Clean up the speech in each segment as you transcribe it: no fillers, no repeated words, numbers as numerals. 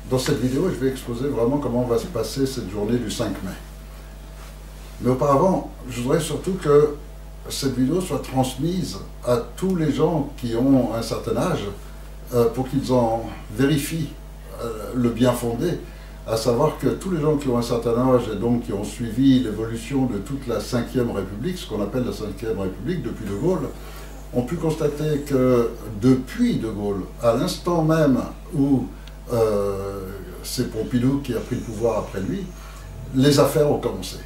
Dans cette vidéo, je vais exposer vraiment comment va se passer cette journée du 5 mai. Mais auparavant, je voudrais surtout que cette vidéo soit transmise à tous les gens qui ont un certain âge pour qu'ils en vérifient le bien fondé, à savoir que tous les gens qui ont un certain âge et donc qui ont suivi l'évolution de toute la Ve République, ce qu'on appelle la Ve République depuis De Gaulle, ont pu constater que depuis De Gaulle, à l'instant même où c'est Pompidou qui a pris le pouvoir après lui, les affaires ont commencé.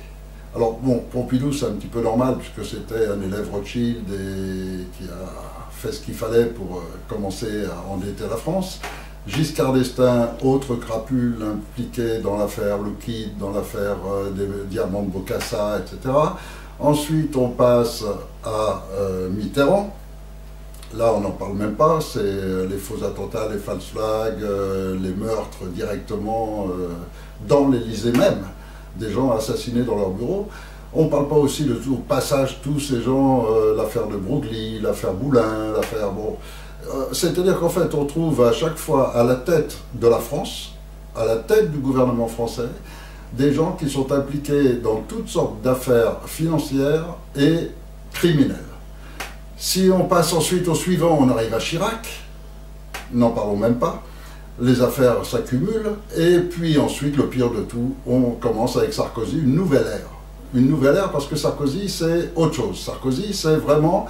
Alors bon, Pompidou c'est un petit peu normal puisque c'était un élève Rothschild et qui a fait ce qu'il fallait pour commencer à endetter la France. Giscard d'Estaing, autre crapule impliqué dans l'affaire Lockheed, dans l'affaire des diamants de Bokassa, etc. Ensuite on passe à Mitterrand. Là, on n'en parle même pas, c'est les faux attentats, les false flags, les meurtres directement dans l'Élysée même, des gens assassinés dans leur bureau. On ne parle pas aussi de tout, au passage, tous ces gens, l'affaire de Broglie, l'affaire Boulin, l'affaire... Bon, c'est-à-dire qu'en fait, on trouve à chaque fois à la tête de la France, à la tête du gouvernement français, des gens qui sont impliqués dans toutes sortes d'affaires financières et criminelles. Si on passe ensuite au suivant, on arrive à Chirac, n'en parlons même pas, les affaires s'accumulent, et puis ensuite, le pire de tout, on commence avec Sarkozy, une nouvelle ère. Une nouvelle ère parce que Sarkozy, c'est autre chose. Sarkozy, c'est vraiment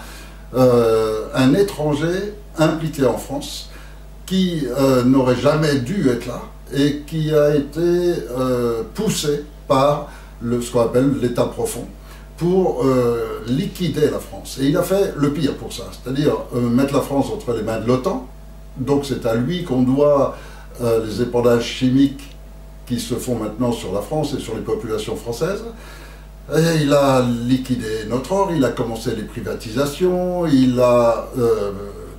un étranger impliqué en France, qui n'aurait jamais dû être là, et qui a été poussé par ce qu'on appelle l'État profond, pour liquider la France. Et il a fait le pire pour ça, c'est-à-dire mettre la France entre les mains de l'OTAN. Donc c'est à lui qu'on doit les épandages chimiques qui se font maintenant sur la France et sur les populations françaises. Et il a liquidé notre or, il a commencé les privatisations, il a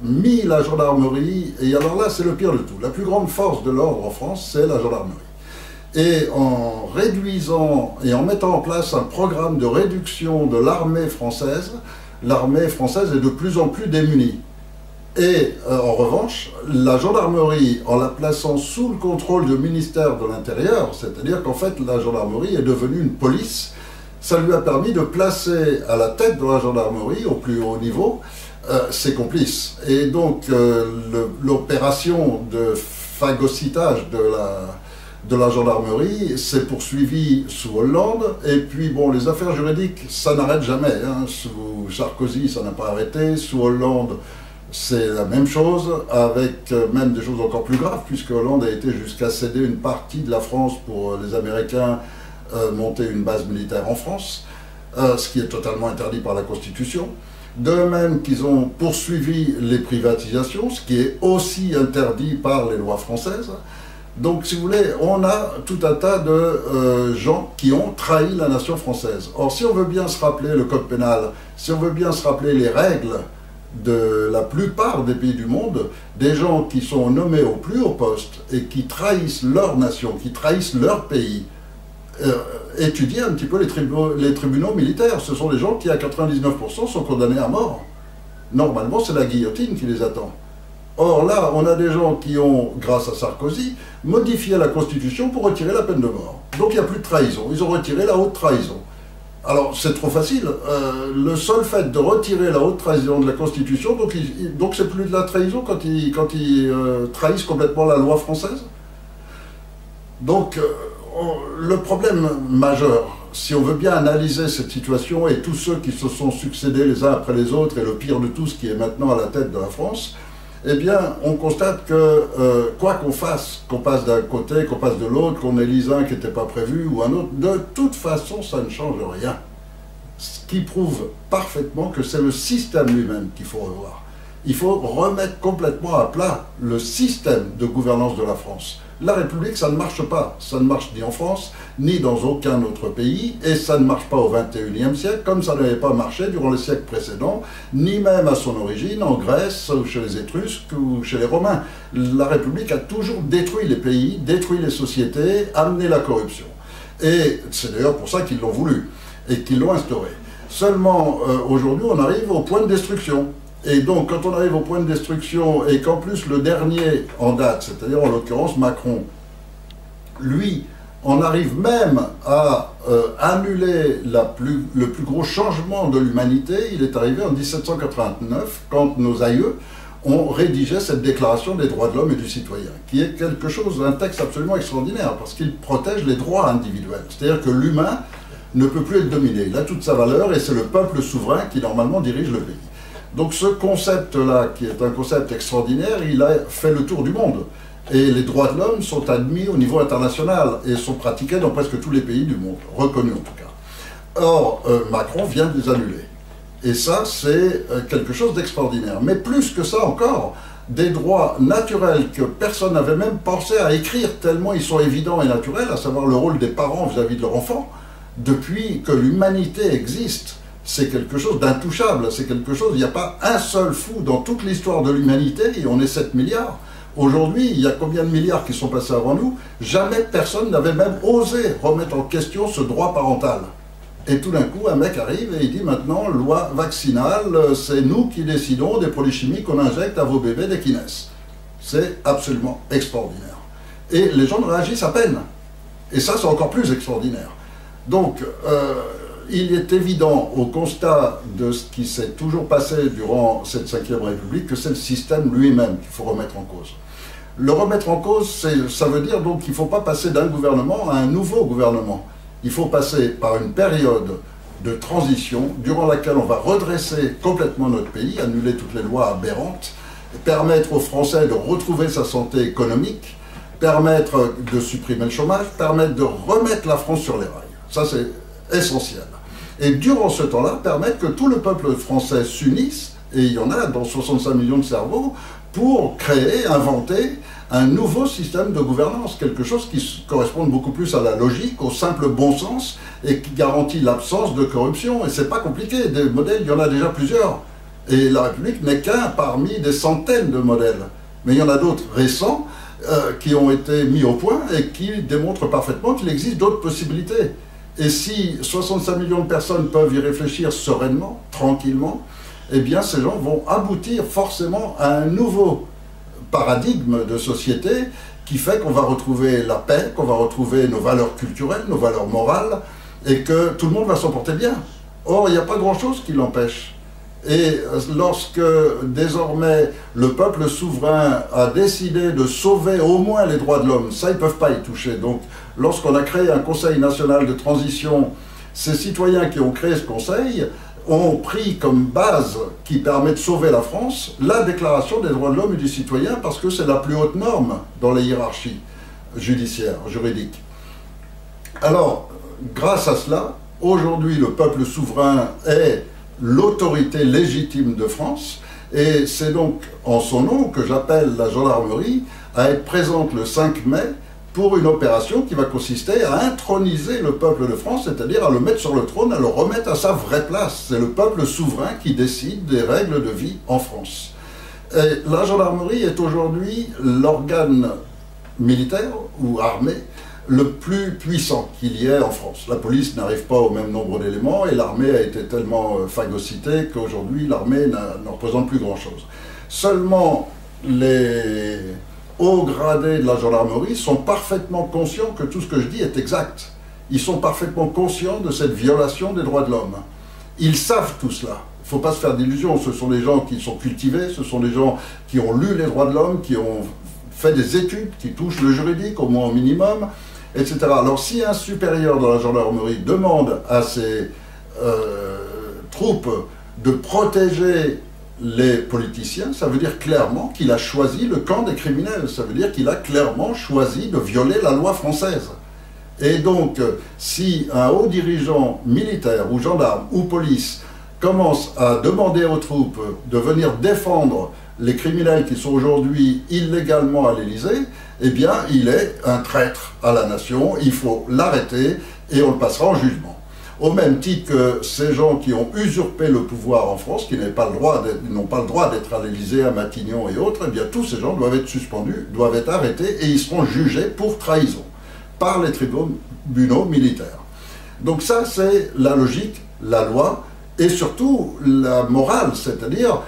mis la gendarmerie, et alors là c'est le pire de tout. La plus grande force de l'ordre en France, c'est la gendarmerie. Et en réduisant et en mettant en place un programme de réduction de l'armée française est de plus en plus démunie. Et en revanche, la gendarmerie, en la plaçant sous le contrôle du ministère de l'Intérieur, c'est-à-dire qu'en fait la gendarmerie est devenue une police, ça lui a permis de placer à la tête de la gendarmerie, au plus haut niveau, ses complices. Et donc l'opération de phagocytage de la gendarmerie s'est poursuivie sous Hollande, et puis bon, les affaires juridiques, ça n'arrête jamais, hein. Sous Sarkozy, ça n'a pas arrêté, sous Hollande, c'est la même chose, avec même des choses encore plus graves, puisque Hollande a été jusqu'à céder une partie de la France pour les Américains monter une base militaire en France, ce qui est totalement interdit par la Constitution. De même qu'ils ont poursuivi les privatisations, ce qui est aussi interdit par les lois françaises. Donc, si vous voulez, on a tout un tas de gens qui ont trahi la nation française. Or, si on veut bien se rappeler le code pénal, si on veut bien se rappeler les règles de la plupart des pays du monde, des gens qui sont nommés au plus haut poste et qui trahissent leur nation, qui trahissent leur pays, étudiez un petit peu les tribunaux militaires. Ce sont des gens qui, à 99%, sont condamnés à mort. Normalement, c'est la guillotine qui les attend. Or là, on a des gens qui ont, grâce à Sarkozy, modifié la Constitution pour retirer la peine de mort. Donc il n'y a plus de trahison. Ils ont retiré la haute trahison. Alors c'est trop facile. Le seul fait de retirer la haute trahison de la Constitution, donc c'est plus de la trahison quand ils trahissent complètement la loi française. Donc le problème majeur, si on veut bien analyser cette situation et tous ceux qui se sont succédés les uns après les autres, et le pire de tout, ce qui est maintenant à la tête de la France, eh bien, on constate que, quoi qu'on fasse, qu'on passe d'un côté, qu'on passe de l'autre, qu'on élise un qui n'était pas prévu ou un autre, de toute façon, ça ne change rien. Ce qui prouve parfaitement que c'est le système lui-même qu'il faut revoir. Il faut remettre complètement à plat le système de gouvernance de la France. La République, ça ne marche pas. Ça ne marche ni en France, ni dans aucun autre pays, et ça ne marche pas au XXIe siècle, comme ça n'avait pas marché durant les siècles précédents, ni même à son origine, en Grèce, ou chez les Étrusques, ou chez les Romains. La République a toujours détruit les pays, détruit les sociétés, amené la corruption. Et c'est d'ailleurs pour ça qu'ils l'ont voulu, et qu'ils l'ont instauré. Seulement, aujourd'hui, on arrive au point de destruction. Et donc, quand on arrive au point de destruction, et qu'en plus le dernier en date, c'est-à-dire en l'occurrence Macron, lui, on arrive même à annuler le plus gros changement de l'humanité. Il est arrivé en 1789, quand nos aïeux ont rédigé cette déclaration des droits de l'homme et du citoyen, qui est quelque chose, un texte absolument extraordinaire, parce qu'il protège les droits individuels. C'est-à-dire que l'humain ne peut plus être dominé. Il a toute sa valeur et c'est le peuple souverain qui normalement dirige le pays. Donc ce concept-là, qui est un concept extraordinaire, il a fait le tour du monde. Et les droits de l'homme sont admis au niveau international et sont pratiqués dans presque tous les pays du monde, reconnus en tout cas. Or, Macron vient de les annuler. Et ça, c'est quelque chose d'extraordinaire. Mais plus que ça encore, des droits naturels que personne n'avait même pensé à écrire, tellement ils sont évidents et naturels, à savoir le rôle des parents vis-à-vis de leur enfant, depuis que l'humanité existe. C'est quelque chose d'intouchable, c'est quelque chose, il n'y a pas un seul fou dans toute l'histoire de l'humanité, et on est 7 milliards. Aujourd'hui, il y a combien de milliards qui sont passés avant nous? Jamais personne n'avait même osé remettre en question ce droit parental. Et tout d'un coup, un mec arrive et il dit maintenant, loi vaccinale, c'est nous qui décidons des produits chimiques qu'on injecte à vos bébés dès qu'ils naissent. C'est absolument extraordinaire. Et les gens réagissent à peine. Et ça, c'est encore plus extraordinaire. Donc, il est évident au constat de ce qui s'est toujours passé durant cette 5e République que c'est le système lui-même qu'il faut remettre en cause. Le remettre en cause, ça veut dire donc qu'il ne faut pas passer d'un gouvernement à un nouveau gouvernement. Il faut passer par une période de transition durant laquelle on va redresser complètement notre pays, annuler toutes les lois aberrantes, permettre aux Français de retrouver sa santé économique, permettre de supprimer le chômage, permettre de remettre la France sur les rails. Ça, c'est essentiel. Et durant ce temps-là, permettre que tout le peuple français s'unisse, et il y en a dans 65 millions de cerveaux, pour créer, inventer un nouveau système de gouvernance, quelque chose qui corresponde beaucoup plus à la logique, au simple bon sens, et qui garantit l'absence de corruption. Et c'est pas compliqué, des modèles, il y en a déjà plusieurs. Et la République n'est qu'un parmi des centaines de modèles. Mais il y en a d'autres récents qui ont été mis au point et qui démontrent parfaitement qu'il existe d'autres possibilités. Et si 65 millions de personnes peuvent y réfléchir sereinement, tranquillement, eh bien ces gens vont aboutir forcément à un nouveau paradigme de société qui fait qu'on va retrouver la paix, qu'on va retrouver nos valeurs culturelles, nos valeurs morales, et que tout le monde va s'en porter bien. Or, il n'y a pas grand-chose qui l'empêche. Et lorsque désormais le peuple souverain a décidé de sauver au moins les droits de l'homme, ça ils ne peuvent pas y toucher. Donc lorsqu'on a créé un Conseil national de transition, ces citoyens qui ont créé ce conseil ont pris comme base qui permet de sauver la France la Déclaration des droits de l'homme et du citoyen, parce que c'est la plus haute norme dans les hiérarchies judiciaires, juridiques. Alors, grâce à cela, aujourd'hui le peuple souverain est l'autorité légitime de France, et c'est donc en son nom que j'appelle la gendarmerie à être présente le 5 mai pour une opération qui va consister à introniser le peuple de France, c'est-à-dire à le mettre sur le trône, à le remettre à sa vraie place. C'est le peuple souverain qui décide des règles de vie en France. Et la gendarmerie est aujourd'hui l'organe militaire ou armé le plus puissant qu'il y ait en France. La police n'arrive pas au même nombre d'éléments et l'armée a été tellement phagocytée qu'aujourd'hui l'armée ne représente plus grand-chose. Seulement les hauts gradés de la gendarmerie sont parfaitement conscients que tout ce que je dis est exact. Ils sont parfaitement conscients de cette violation des droits de l'homme. Ils savent tout cela. Il ne faut pas se faire d'illusions. Ce sont des gens qui sont cultivés, ce sont des gens qui ont lu les droits de l'homme, qui ont fait des études, qui touchent le juridique au moins au minimum, etc. Alors si un supérieur de la gendarmerie demande à ses troupes de protéger les politiciens, ça veut dire clairement qu'il a choisi le camp des criminels, ça veut dire qu'il a clairement choisi de violer la loi française. Et donc, si un haut dirigeant militaire ou gendarme ou police commence à demander aux troupes de venir défendre les criminels qui sont aujourd'hui illégalement à l'Élysée, eh bien, il est un traître à la nation, il faut l'arrêter et on le passera en jugement. Au même titre que ces gens qui ont usurpé le pouvoir en France, qui n'ont pas le droit d'être à l'Élysée, à Matignon et autres, eh bien, tous ces gens doivent être suspendus, doivent être arrêtés et ils seront jugés pour trahison par les tribunaux militaires. Donc ça, c'est la logique, la loi et surtout la morale, c'est-à-dire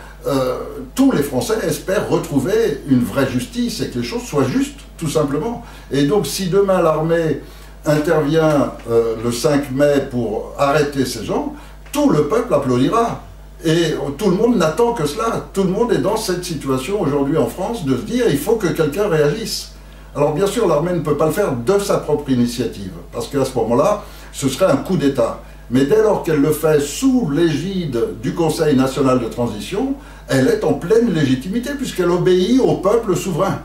tous les Français espèrent retrouver une vraie justice et que les choses soient justes, tout simplement. Et donc si demain l'armée intervient le 5 mai pour arrêter ces gens, tout le peuple applaudira. Et tout le monde n'attend que cela. Tout le monde est dans cette situation aujourd'hui en France de se dire il faut que quelqu'un réagisse. Alors bien sûr, l'armée ne peut pas le faire de sa propre initiative, parce qu'à ce moment-là, ce serait un coup d'État. Mais dès lors qu'elle le fait sous l'égide du Conseil national de transition, elle est en pleine légitimité, puisqu'elle obéit au peuple souverain.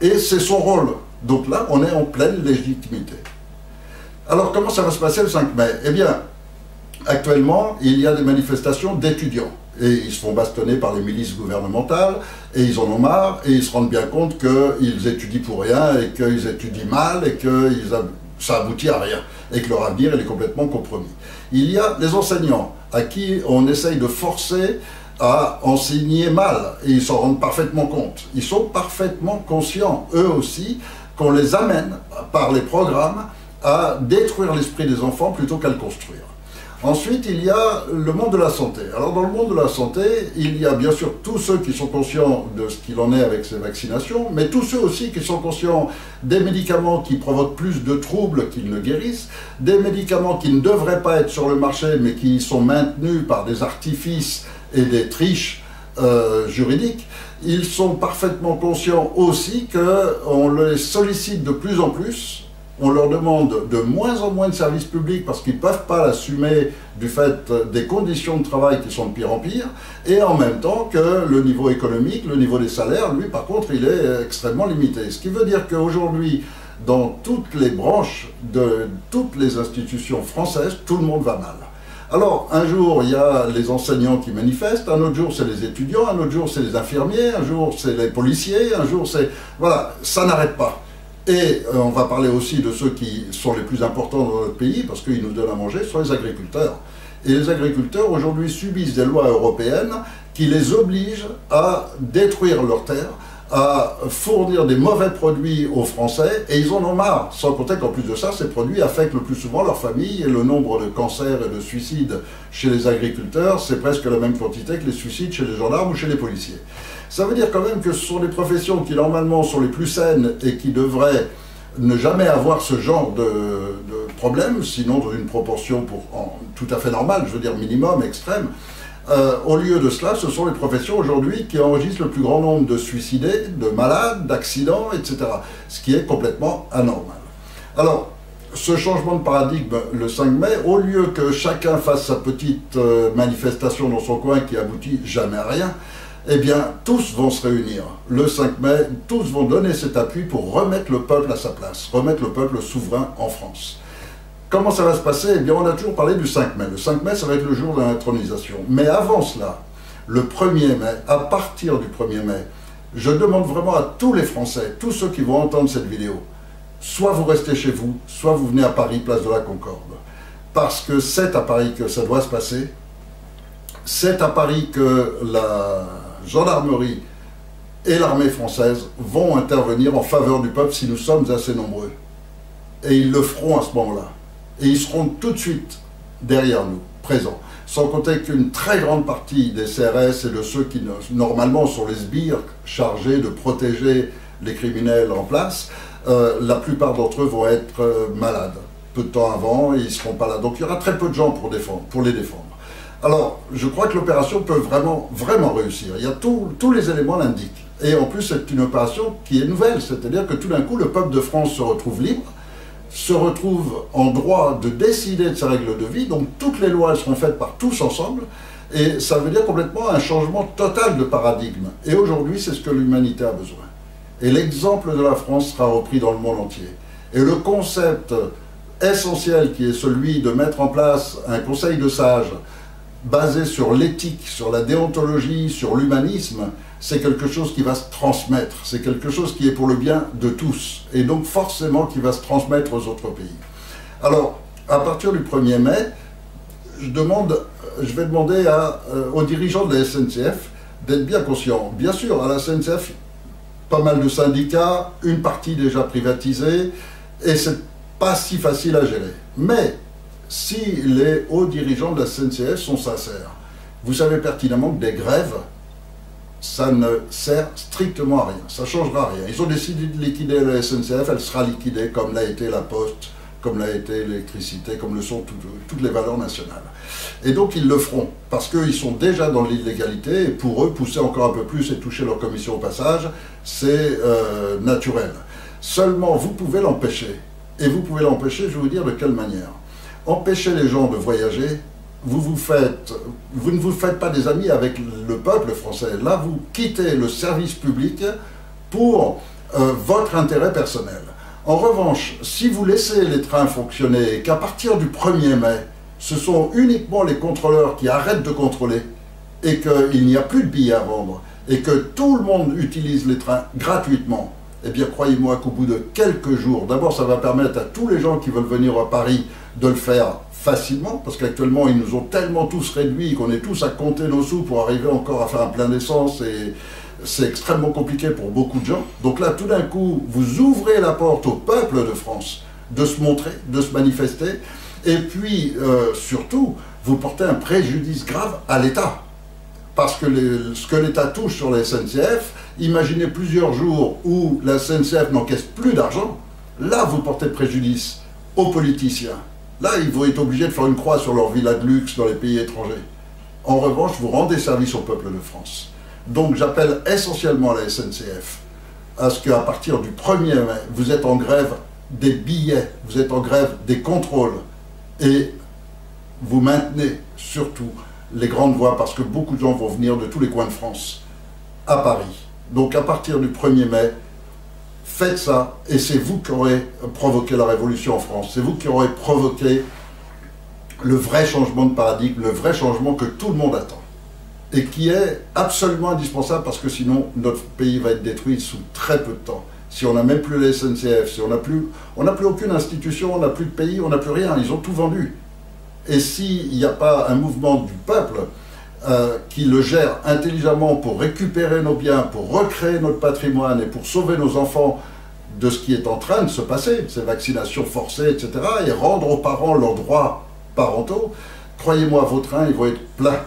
Et c'est son rôle. Donc là, on est en pleine légitimité. Alors comment ça va se passer le 5 mai? Eh bien, actuellement, il y a des manifestations d'étudiants. Et ils se font bastonner par les milices gouvernementales, et ils en ont marre, et ils se rendent bien compte qu'ils étudient pour rien, et qu'ils étudient mal, et que ça aboutit à rien, et que leur avenir est complètement compromis. Il y a les enseignants, à qui on essaye de forcer à enseigner mal, et ils s'en rendent parfaitement compte. Ils sont parfaitement conscients, eux aussi, qu'on les amène, par les programmes, à détruire l'esprit des enfants plutôt qu'à le construire. Ensuite, il y a le monde de la santé. Alors, dans le monde de la santé, il y a bien sûr tous ceux qui sont conscients de ce qu'il en est avec ces vaccinations, mais tous ceux aussi qui sont conscients des médicaments qui provoquent plus de troubles qu'ils ne guérissent, des médicaments qui ne devraient pas être sur le marché, mais qui sont maintenus par des artifices et des triches juridiques. Ils sont parfaitement conscients aussi qu'on les sollicite de plus en plus. On leur demande de moins en moins de services publics parce qu'ils ne peuvent pas l'assumer du fait des conditions de travail qui sont de pire en pire, et en même temps que le niveau économique, le niveau des salaires, lui par contre, il est extrêmement limité. Ce qui veut dire qu'aujourd'hui, dans toutes les branches de toutes les institutions françaises, tout le monde va mal. Alors, un jour, il y a les enseignants qui manifestent, un autre jour, c'est les étudiants, un autre jour, c'est les infirmiers, un jour, c'est les policiers, un jour, c'est... Voilà, ça n'arrête pas. Et on va parler aussi de ceux qui sont les plus importants dans notre pays, parce qu'ils nous donnent à manger, ce sont les agriculteurs. Et les agriculteurs, aujourd'hui, subissent des lois européennes qui les obligent à détruire leurs terres, à fournir des mauvais produits aux Français, et ils en ont marre. Sans compter qu'en plus de ça, ces produits affectent le plus souvent leur famille, et le nombre de cancers et de suicides chez les agriculteurs, c'est presque la même quantité que les suicides chez les gendarmes ou chez les policiers. Ça veut dire quand même que ce sont des professions qui normalement sont les plus saines et qui devraient ne jamais avoir ce genre de problème, sinon dans une proportion tout à fait normale, je veux dire minimum, extrême. Au lieu de cela, ce sont les professions aujourd'hui qui enregistrent le plus grand nombre de suicidés, de malades, d'accidents, etc. Ce qui est complètement anormal. Alors, ce changement de paradigme le 5 mai, au lieu que chacun fasse sa petite manifestation dans son coin qui aboutit jamais à rien, eh bien, tous vont se réunir le 5 mai, tous vont donner cet appui pour remettre le peuple à sa place, remettre le peuple souverain en France. Comment ça va se passer? Eh bien, on a toujours parlé du 5 mai. Le 5 mai, ça va être le jour de l'intronisation. Mais avant cela, le 1er mai, à partir du 1er mai, je demande vraiment à tous les Français, tous ceux qui vont entendre cette vidéo, soit vous restez chez vous, soit vous venez à Paris, place de la Concorde. Parce que c'est à Paris que ça doit se passer. C'est à Paris que la gendarmerie et l'armée française vont intervenir en faveur du peuple si nous sommes assez nombreux. Et ils le feront à ce moment-là. Et ils seront tout de suite derrière nous, présents. Sans compter qu'une très grande partie des CRS et de ceux qui normalement sont les sbires chargés de protéger les criminels en place, la plupart d'entre eux vont être malades. Peu de temps avant, et ils ne seront pas là. Donc il y aura très peu de gens pour les défendre. Alors, je crois que l'opération peut vraiment réussir. Il y a tous les éléments l'indiquent. Et en plus, c'est une opération qui est nouvelle. C'est-à-dire que tout d'un coup, le peuple de France se retrouve libre, se retrouve en droit de décider de ses règles de vie. Donc, toutes les lois elles seront faites par tous ensemble. Et ça veut dire complètement un changement total de paradigme. Et aujourd'hui, c'est ce que l'humanité a besoin. Et l'exemple de la France sera repris dans le monde entier. Et le concept essentiel qui est celui de mettre en place un conseil de sages basé sur l'éthique, sur la déontologie, sur l'humanisme, c'est quelque chose qui va se transmettre, c'est quelque chose qui est pour le bien de tous, et donc forcément qui va se transmettre aux autres pays. Alors, à partir du 1er mai, je vais demander aux dirigeants de la SNCF d'être bien conscients. Bien sûr, à la SNCF, pas mal de syndicats, une partie déjà privatisée, et c'est pas si facile à gérer. Mais si les hauts dirigeants de la SNCF sont sincères, vous savez pertinemment que des grèves ça ne sert strictement à rien, ça ne changera rien. Ils ont décidé de liquider la SNCF, elle sera liquidée comme l'a été la Poste, comme l'a été l'électricité, comme le sont toutes les valeurs nationales. Et donc ils le feront, parce qu'ils sont déjà dans l'illégalité, et pour eux, pousser encore un peu plus et toucher leur commission au passage, c'est naturel. Seulement, vous pouvez l'empêcher. Et vous pouvez l'empêcher, je vais vous dire de quelle manière. Empêcher les gens de voyager, vous ne vous faites pas des amis avec le peuple français. Là, vous quittez le service public pour votre intérêt personnel. En revanche, si vous laissez les trains fonctionner et qu'à partir du 1er mai, ce sont uniquement les contrôleurs qui arrêtent de contrôler et qu'il n'y a plus de billets à vendre et que tout le monde utilise les trains gratuitement, eh bien croyez-moi qu'au bout de quelques jours, d'abord ça va permettre à tous les gens qui veulent venir à Paris de le faire facilement, parce qu'actuellement ils nous ont tellement tous réduits qu'on est tous à compter nos sous pour arriver encore à faire un plein d'essence et c'est extrêmement compliqué pour beaucoup de gens. Donc là, tout d'un coup, vous ouvrez la porte au peuple de France de se montrer, de se manifester, et puis, surtout, vous portez un préjudice grave à l'État. Parce que ce que l'État touche sur la SNCF, imaginez plusieurs jours où la SNCF n'encaisse plus d'argent, là, vous portez préjudice aux politiciens. Là, ils vont être obligés de faire une croix sur leur villa de luxe dans les pays étrangers. En revanche, vous rendez service au peuple de France. Donc j'appelle essentiellement la SNCF à ce qu'à partir du 1er mai, vous êtes en grève des billets, vous êtes en grève des contrôles et vous maintenez surtout les grandes voies parce que beaucoup de gens vont venir de tous les coins de France à Paris. Donc à partir du 1er mai, faites ça et c'est vous qui aurez provoqué la révolution en France. C'est vous qui aurez provoqué le vrai changement de paradigme, le vrai changement que tout le monde attend. Et qui est absolument indispensable parce que sinon notre pays va être détruit sous très peu de temps. Si on n'a même plus la SNCF, si on n'a plus aucune institution, on n'a plus de pays, on n'a plus rien, ils ont tout vendu. Et s'il n'y a pas un mouvement du peuple qui le gère intelligemment pour récupérer nos biens, pour recréer notre patrimoine et pour sauver nos enfants de ce qui est en train de se passer, ces vaccinations forcées, etc., et rendre aux parents leurs droits parentaux, croyez-moi, vos trains, ils vont être pleins.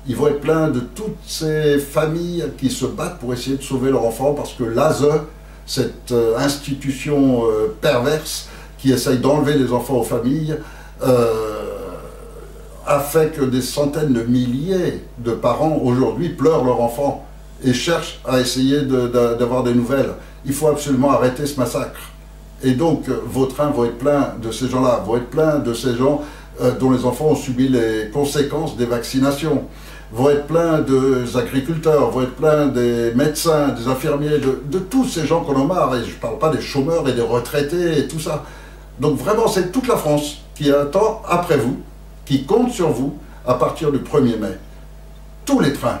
Ils vont être pleins de toutes ces familles qui se battent pour essayer de sauver leurs enfants parce que l'ASE, cette institution perverse qui essaye d'enlever les enfants aux familles, a fait que des centaines de milliers de parents aujourd'hui pleurent leurs enfants et cherchent à essayer d'avoir des nouvelles. Il faut absolument arrêter ce massacre. Et donc vos trains vont être pleins de ces gens-là, vont être pleins de ces gens dont les enfants ont subi les conséquences des vaccinations, vont être pleins des agriculteurs, vont être pleins des médecins, des infirmiers, de tous ces gens qu'on a marre, et je ne parle pas des chômeurs et des retraités et tout ça. Donc vraiment, c'est toute la France qui attend après vous, qui compte sur vous à partir du 1er mai. Tous les trains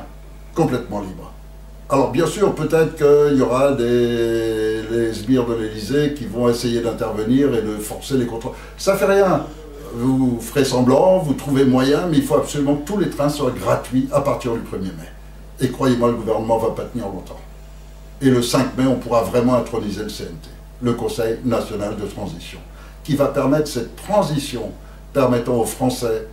complètement libres. Alors bien sûr, peut-être qu'il y aura les sbires de l'Élysée qui vont essayer d'intervenir et de forcer les contrôles. Ça ne fait rien. Vous ferez semblant, vous trouvez moyen, mais il faut absolument que tous les trains soient gratuits à partir du 1er mai. Et croyez-moi, le gouvernement ne va pas tenir longtemps. Et le 5 mai, on pourra vraiment introniser le CNT, le Conseil national de transition, qui va permettre cette transition permettant aux Français,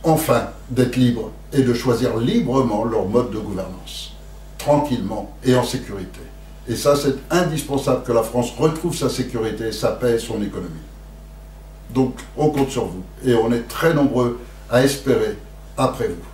enfin, d'être libres et de choisir librement leur mode de gouvernance, tranquillement et en sécurité. Et ça, c'est indispensable que la France retrouve sa sécurité, sa paix et son économie. Donc, on compte sur vous et on est très nombreux à espérer après vous.